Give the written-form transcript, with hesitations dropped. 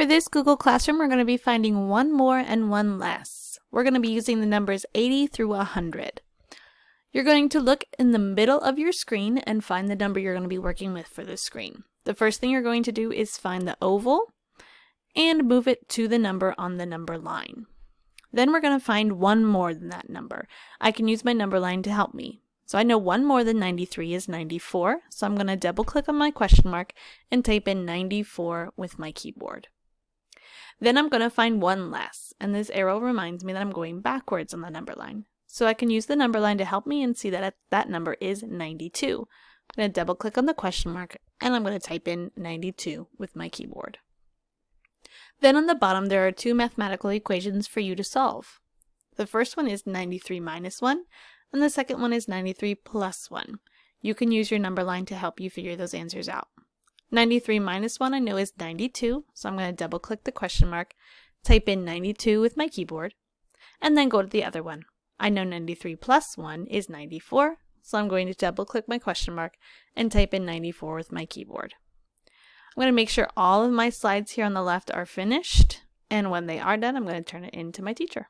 For this Google Classroom, we're going to be finding one more and one less. We're going to be using the numbers 80 through 100. You're going to look in the middle of your screen and find the number you're going to be working with for this screen. The first thing you're going to do is find the oval and move it to the number on the number line. Then we're going to find one more than that number. I can use my number line to help me. So I know one more than 93 is 94, so I'm going to double click on my question mark and type in 94 with my keyboard. Then I'm going to find one less, and this arrow reminds me that I'm going backwards on the number line. So I can use the number line to help me and see that that number is 92. I'm going to double click on the question mark and I'm going to type in 92 with my keyboard. Then on the bottom there are two mathematical equations for you to solve. The first one is 93 minus 1 and the second one is 93 plus 1. You can use your number line to help you figure those answers out. 93 minus 1 I know is 92, so I'm going to double click the question mark, type in 92 with my keyboard, and then go to the other one. I know 93 plus 1 is 94, so I'm going to double click my question mark and type in 94 with my keyboard. I'm going to make sure all of my slides here on the left are finished, and when they are done, I'm going to turn it in to my teacher.